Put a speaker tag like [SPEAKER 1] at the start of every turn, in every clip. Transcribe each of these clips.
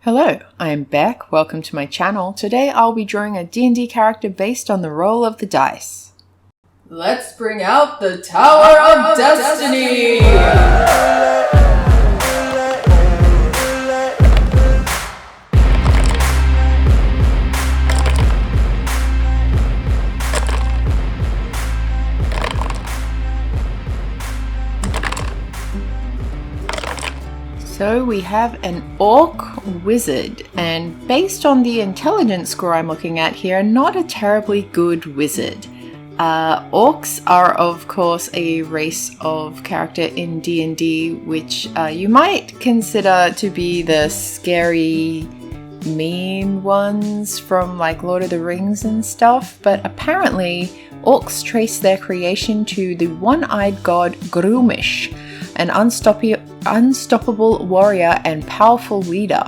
[SPEAKER 1] Hello, I am Beck. Welcome to my channel. Today I'll be drawing a D&D character based on the roll of the dice. Let's bring out the Tower of Destiny! So we have an Orc Wizard, and based on the intelligence score I'm looking at here, not a terribly good wizard. Orcs are of course a race of character in D&D which you might consider to be the scary, mean ones from like Lord of the Rings and stuff, but apparently orcs trace their creation to the one-eyed god Grumish, an unstoppable warrior and powerful leader.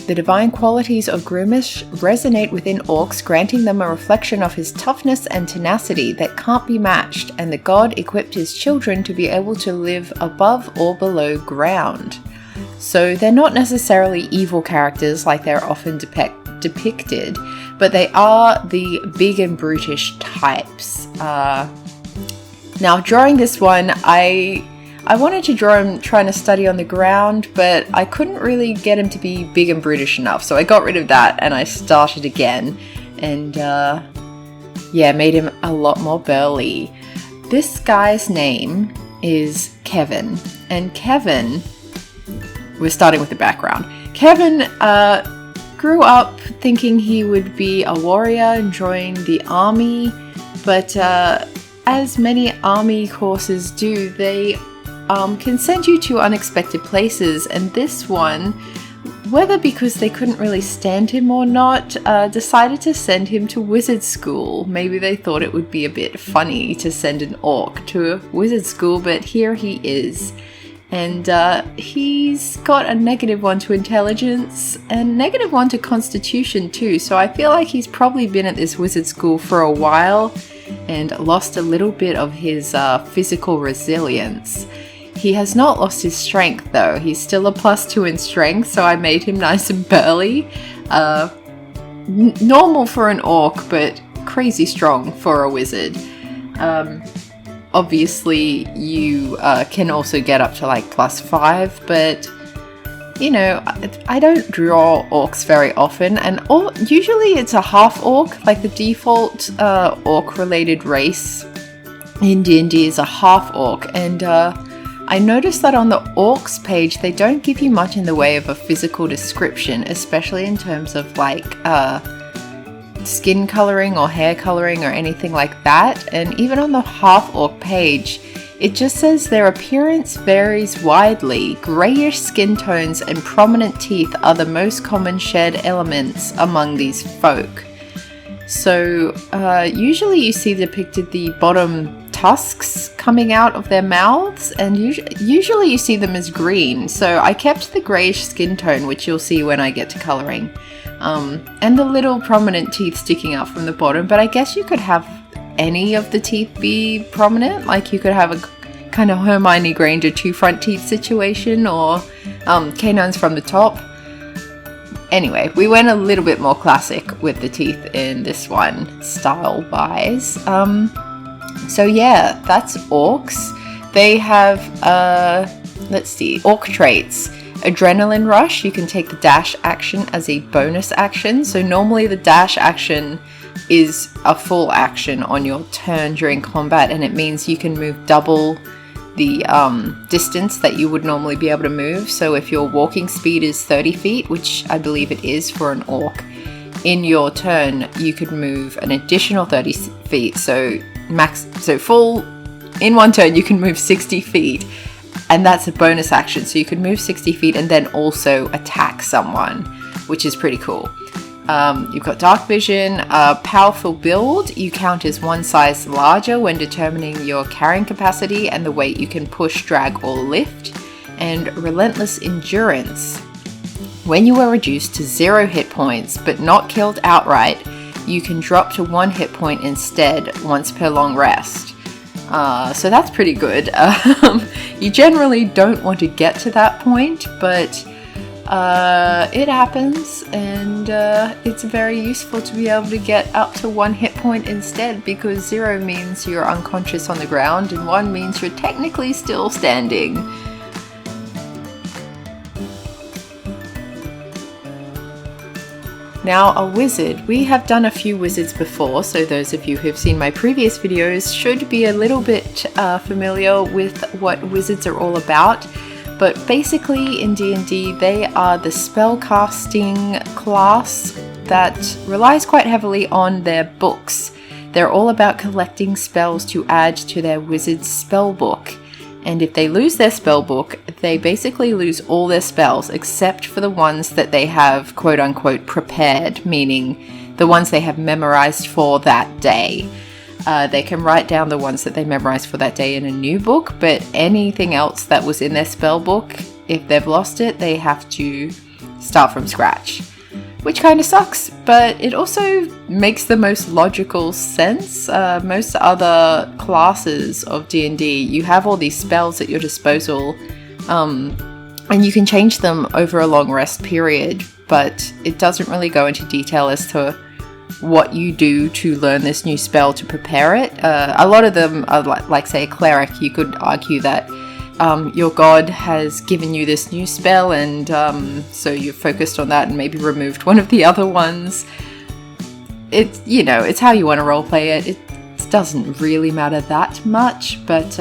[SPEAKER 1] The divine qualities of Grumish resonate within orcs, granting them a reflection of his toughness and tenacity that can't be matched, and the god equipped his children to be able to live above or below ground. So they're not necessarily evil characters like they're often depicted, but they are the big and brutish types. Now drawing this one, I wanted to draw him trying to study on the ground, but I couldn't really get him to be big and brutish enough, so I got rid of that and I started again, and made him a lot more burly. This guy's name is Kevin, and Kevin, we're starting with the background. Kevin grew up thinking he would be a warrior and join the army, but as many army courses do, they can send you to unexpected places, and this one, whether because they couldn't really stand him or not, decided to send him to wizard school. Maybe they thought it would be a bit funny to send an orc to a wizard school, but here he is. And he's got a -1 to intelligence and -1 to constitution too, so I feel like he's probably been at this wizard school for a while and lost a little bit of his physical resilience. He has not lost his strength though. He's still a +2 in strength, so I made him nice and burly. Normal for an orc, but crazy strong for a wizard. Obviously you can also get up to like +5, but you know, I don't draw orcs very often, and usually it's a half orc. Like the default orc related race in D&D is a half orc, and I noticed that on the orcs page they don't give you much in the way of a physical description, especially in terms of like skin coloring or hair coloring or anything like that. And even on the half orc page, it just says their appearance varies widely. Greyish skin tones and prominent teeth are the most common shared elements among these folk. So usually you see depicted the bottom tusks coming out of their mouths, and usually you see them as green. So I kept the greyish skin tone, which you'll see when I get to colouring, and the little prominent teeth sticking out from the bottom, but I guess you could have any of the teeth be prominent. Like you could have a kind of Hermione Granger 2 front teeth situation, or canines from the top. Anyway, we went a little bit more classic with the teeth in this one, style-wise. So yeah, that's orcs. They have, let's see, orc traits. Adrenaline rush, you can take the dash action as a bonus action. So normally the dash action is a full action on your turn during combat, and it means you can move double the distance that you would normally be able to move. So if your walking speed is 30 feet, which I believe it is for an orc, in your turn you could move an additional 30 feet. So full in one turn you can move 60 feet, and that's a bonus action. So you could move 60 feet and then also attack someone, which is pretty cool. You've got dark vision, powerful build. You count as one size larger when determining your carrying capacity and the weight you can push, drag, or lift. And relentless endurance. When you are reduced to 0 hit points but not killed outright, you can drop to 1 hit point instead once per long rest. So that's pretty good. You generally don't want to get to that point, but It happens, and it's very useful to be able to get up to 1 hit point instead, because 0 means you're unconscious on the ground and 1 means you're technically still standing. Now, a wizard. We have done a few wizards before, so those of you who've seen my previous videos should be a little bit familiar with what wizards are all about. But basically in D&D, they are the spellcasting class that relies quite heavily on their books. They're all about collecting spells to add to their wizard's spell book. And if they lose their spell book, they basically lose all their spells except for the ones that they have quote unquote prepared, meaning the ones they have memorized for that day. They can write down the ones that they memorized for that day in a new book, but anything else that was in their spell book, if they've lost it, they have to start from scratch. Which kind of sucks, but it also makes the most logical sense. Most other classes of D&D, you have all these spells at your disposal, and you can change them over a long rest period, but it doesn't really go into detail as to what you do to learn this new spell to prepare it. A lot of them are like say a cleric. You could argue that your god has given you this new spell, and so you're focused on that and maybe removed one of the other ones. It's, you know, it's how you want to roleplay it. It doesn't really matter that much, but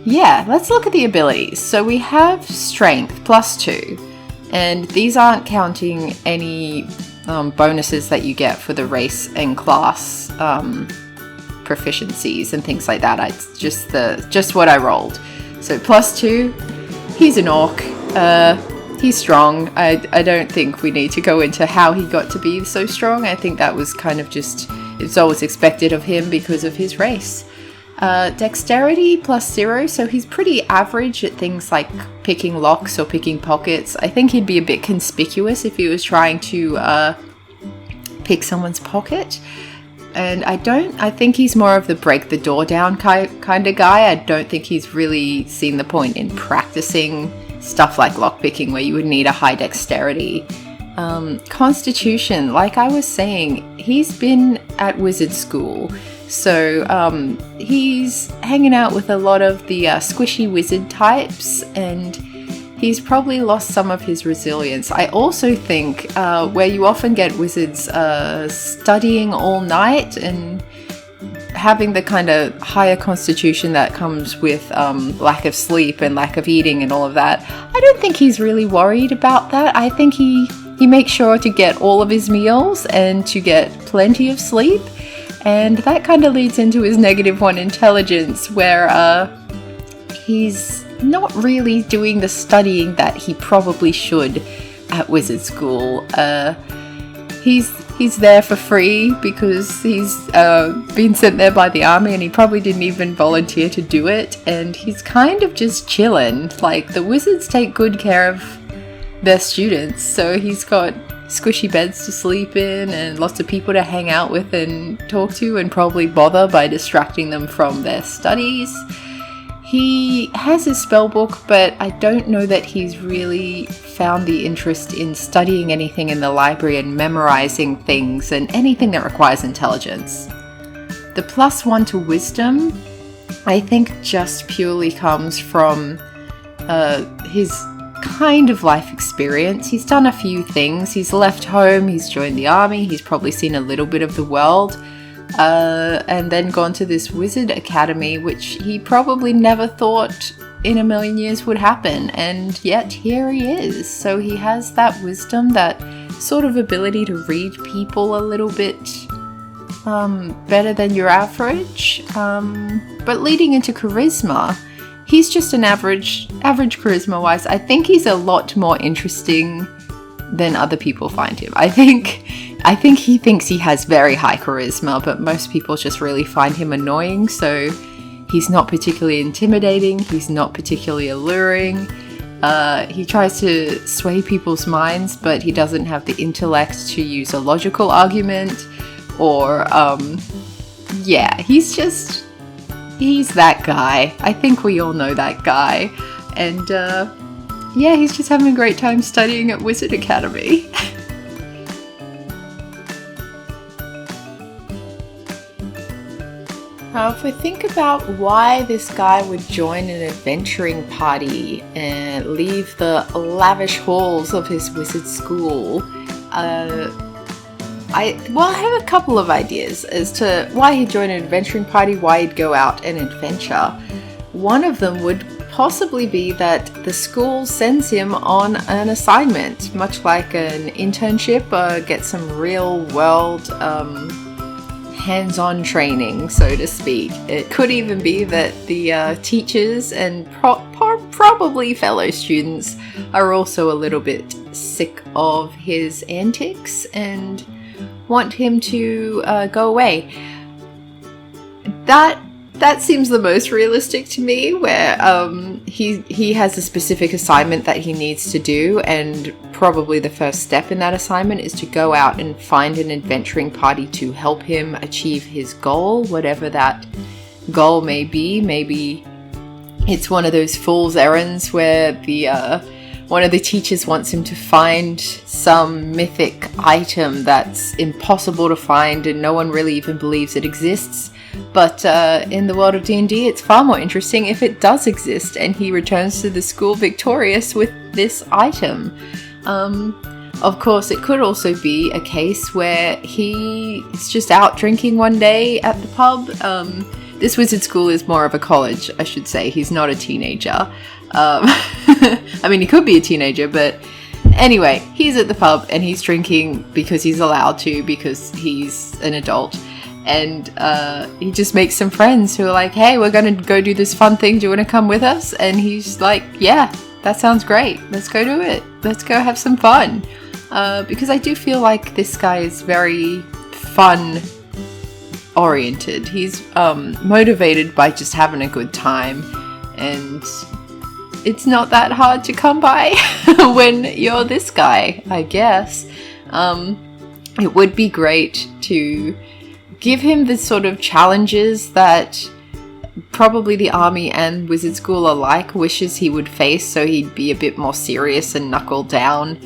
[SPEAKER 1] yeah, let's look at the abilities. So we have strength +2, and these aren't counting any bonuses that you get for the race and class proficiencies and things like that. It's just what I rolled. So +2, he's an orc. He's strong. I don't think we need to go into how he got to be so strong. I think that was kind of just, it's always expected of him because of his race. Dexterity +0, so he's pretty average at things like picking locks or picking pockets. I think he'd be a bit conspicuous if he was trying to pick someone's pocket. And I think he's more of the break the door down kind of guy. I don't think he's really seen the point in practicing stuff like lockpicking where you would need a high dexterity. Constitution, like I was saying, he's been at wizard school. So he's hanging out with a lot of the squishy wizard types, and he's probably lost some of his resilience. I also think where you often get wizards studying all night and having the kind of higher constitution that comes with lack of sleep and lack of eating and all of that, I don't think he's really worried about that. I think he makes sure to get all of his meals and to get plenty of sleep. And that kind of leads into his -1 intelligence, where he's not really doing the studying that he probably should at wizard school. He's there for free because he's been sent there by the army, and he probably didn't even volunteer to do it. And he's kind of just chilling. Like, the wizards take good care of their students, so he's got squishy beds to sleep in and lots of people to hang out with and talk to and probably bother by distracting them from their studies. He has his spell book, but I don't know that he's really found the interest in studying anything in the library and memorizing things and anything that requires intelligence. The +1 to wisdom, I think, just purely comes from his kind of life experience. He's done a few things. He's left home, he's joined the army, he's probably seen a little bit of the world, and then gone to this wizard academy, which he probably never thought in a million years would happen, and yet here he is. So he has that wisdom, that sort of ability to read people a little bit better than your average. But leading into charisma, he's just an average charisma-wise. I think he's a lot more interesting than other people find him. I think he thinks he has very high charisma, but most people just really find him annoying. So he's not particularly intimidating. He's not particularly alluring. He tries to sway people's minds, but he doesn't have the intellect to use a logical argument. Or, yeah, he's that guy. I think we all know that guy. And yeah, he's just having a great time studying at Wizard Academy. If we think about why this guy would join an adventuring party and leave the lavish halls of his wizard school, I have a couple of ideas as to why he'd join an adventuring party, why he'd go out and adventure. One of them would possibly be that the school sends him on an assignment, much like an internship, get some real world hands-on training, so to speak. It could even be that the teachers and probably fellow students are also a little bit sick of his antics and want him to go away. That seems the most realistic to me, where he has a specific assignment that he needs to do, and probably the first step in that assignment is to go out and find an adventuring party to help him achieve his goal, whatever that goal may be. Maybe it's one of those fool's errands where one of the teachers wants him to find some mythic item that's impossible to find and no one really even believes it exists. But in the world of D&D, it's far more interesting if it does exist and he returns to the school victorious with this item. Of course, it could also be a case where he's just out drinking one day at the pub. This wizard school is more of a college, I should say. He's not a teenager. I mean, he could be a teenager, but anyway, he's at the pub and he's drinking because he's allowed to, because he's an adult. And he just makes some friends who are like, hey, we're going to go do this fun thing. Do you want to come with us? And he's like, yeah, that sounds great. Let's go do it. Let's go have some fun. Because I do feel like this guy is very fun oriented. He's motivated by just having a good time. And it's not that hard to come by when you're this guy, I guess. It would be great to give him the sort of challenges that probably the army and wizard school alike wishes he would face, so he'd be a bit more serious and knuckle down.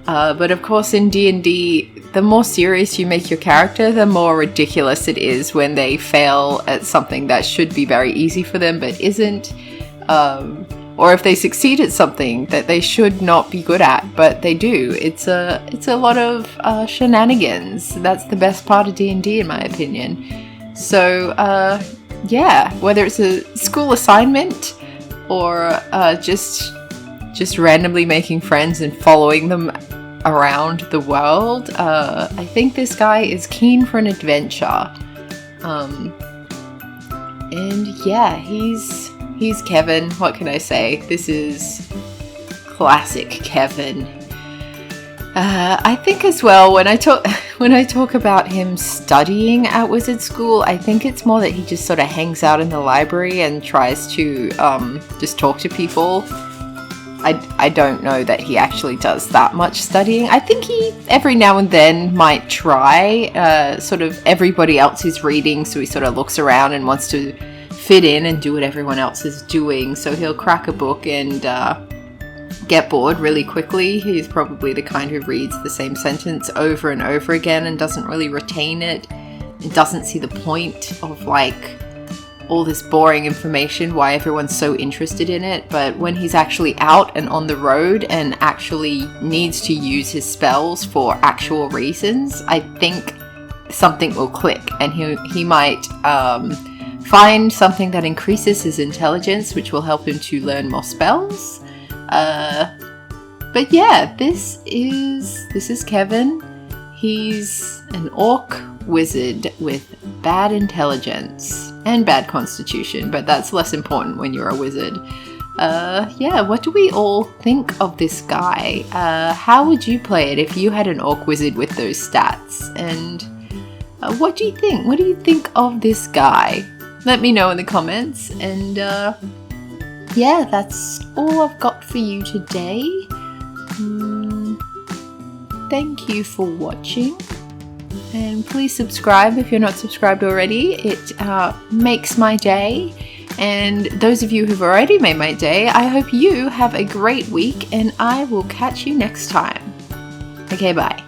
[SPEAKER 1] But of course in D&D, the more serious you make your character, the more ridiculous it is when they fail at something that should be very easy for them but isn't. Or if they succeed at something that they should not be good at, but they do. It's a lot of shenanigans. That's the best part of D&D, in my opinion. So, yeah, whether it's a school assignment or just randomly making friends and following them around the world, I think this guy is keen for an adventure. And yeah, he's Kevin. What can I say? This is classic Kevin. I think as well, when I talk about him studying at wizard school, I think it's more that he just sort of hangs out in the library and tries to just talk to people. I don't know that he actually does that much studying. I think he every now and then might try. Sort of everybody else is reading, so he sort of looks around and wants to fit in and do what everyone else is doing. So he'll crack a book and get bored really quickly. He's probably the kind who reads the same sentence over and over again and doesn't really retain it and doesn't see the point of like all this boring information, why everyone's so interested in it. But when he's actually out and on the road and actually needs to use his spells for actual reasons, I think something will click and he might find something that increases his intelligence, which will help him to learn more spells. But yeah, this is Kevin. He's an orc wizard with bad intelligence and bad constitution, but that's less important when you're a wizard. Yeah, what do we all think of this guy? How would you play it if you had an orc wizard with those stats? And what do you think? What do you think of this guy? Let me know in the comments. And yeah, that's all I've got for you today. Thank you for watching. And please subscribe if you're not subscribed already. It makes my day. And those of you who've already made my day, I hope you have a great week, and I will catch you next time. Okay, bye.